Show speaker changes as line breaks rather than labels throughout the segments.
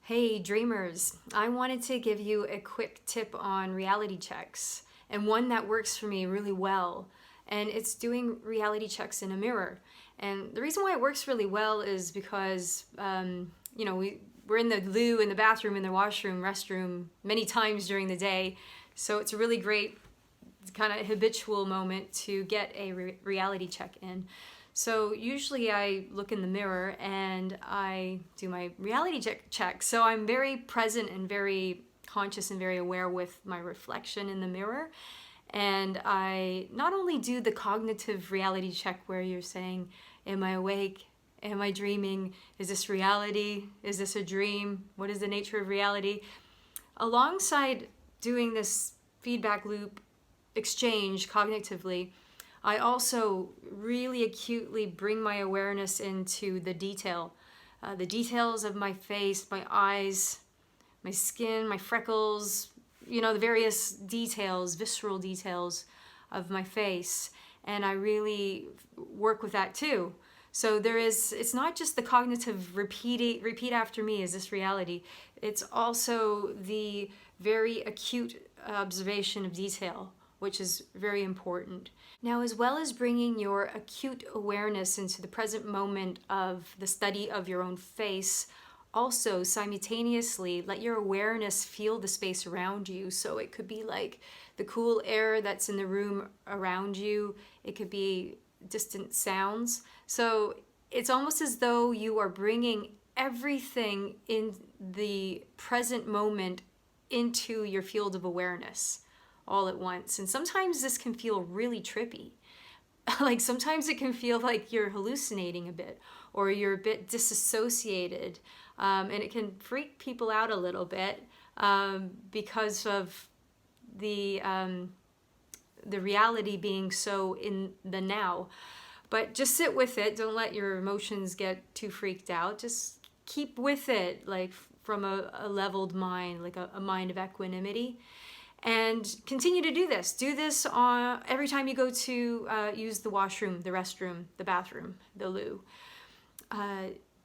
Hey dreamers, I wanted to give you a quick tip on reality checks and one that works for me really well, and it's doing reality checks in a mirror. And the reason why it works really well is because we're in the loo, in the bathroom, in the washroom, restroom many times during the day, so it's a really great kind of habitual moment to get a reality check in. So usually I look in the mirror and I do my reality check. So I'm very present and very conscious and very aware with my reflection in the mirror. And I not only do the cognitive reality check where you're saying, am I awake? Am I dreaming? Is this reality? Is this a dream? What is the nature of reality? Alongside doing this feedback loop exchange cognitively, I also really acutely bring my awareness into the details of my face, my eyes, my skin, my freckles, the various details, visceral details of my face. And I really work with that too. So it's not just the cognitive repeat after me, is this reality? It's also the very acute observation of detail, which is very important. Now, as well as bringing your acute awareness into the present moment of the study of your own face, also simultaneously let your awareness feel the space around you. So it could be like the cool air that's in the room around you. It could be distant sounds. So it's almost as though you are bringing everything in the present moment into your field of awareness all at once. And sometimes this can feel really trippy. Like sometimes it can feel like you're hallucinating a bit or you're a bit disassociated, and it can freak people out a little bit because of the reality being so in the now. But just sit with it. Don't let your emotions get too freaked out. Just keep with it, like from a leveled mind, like a mind of equanimity. And continue to do this. Do this every time you go to use the washroom, the restroom, the bathroom, the loo.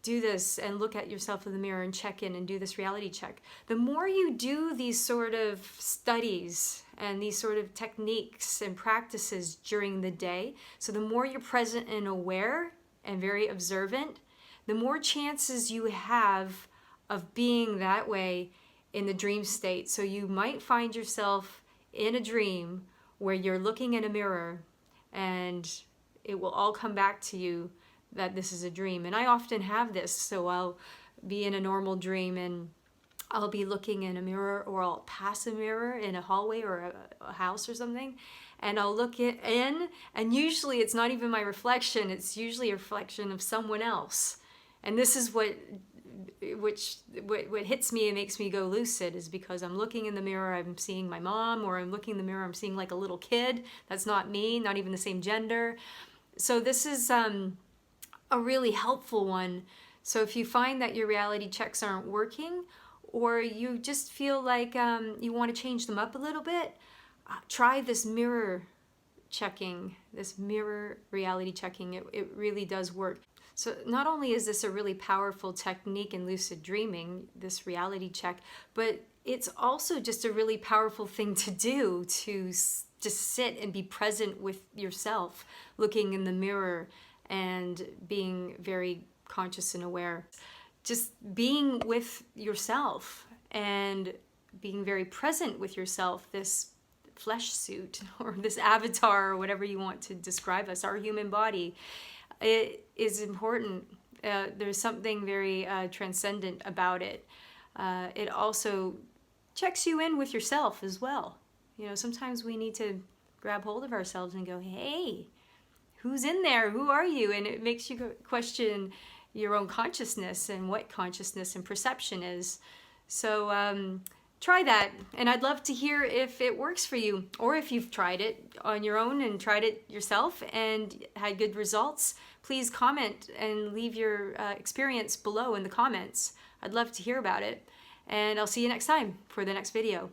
Do this and look at yourself in the mirror and check in and do this reality check. The more you do these sort of studies and these sort of techniques and practices during the day, so the more you're present and aware and very observant, the more chances you have of being that way in the dream state. So you might find yourself in a dream where you're looking in a mirror and it will all come back to you that this is a dream. And I often have this. So I'll be in a normal dream and I'll be looking in a mirror, or I'll pass a mirror in a hallway or a house or something, and I'll look in, and usually it's not even my reflection, it's usually a reflection of someone else. And this is what hits me and makes me go lucid, is because I'm looking in the mirror, I'm seeing my mom, or I'm looking in the mirror, I'm seeing like a little kid that's not me, not even the same gender. So this is a really helpful one. So if you find that your reality checks aren't working, or you just feel like you want to change them up a little bit, try this mirror checking, this mirror reality checking. It really does work. So not only is this a really powerful technique in lucid dreaming, this reality check, but it's also just a really powerful thing to do, to just sit and be present with yourself, looking in the mirror and being very conscious and aware. Just being with yourself and being very present with yourself, this flesh suit or this avatar or whatever you want to describe us, our human body. It is important. There's something very transcendent about it. It also checks you in with yourself as well. Sometimes we need to grab hold of ourselves and go, hey, who's in there? Who are you? And it makes you question your own consciousness and what consciousness and perception is. So try that, and I'd love to hear if it works for you, or if you've tried it on your own and tried it yourself and had good results. Please comment and leave your experience below in the comments. I'd love to hear about it, and I'll see you next time for the next video.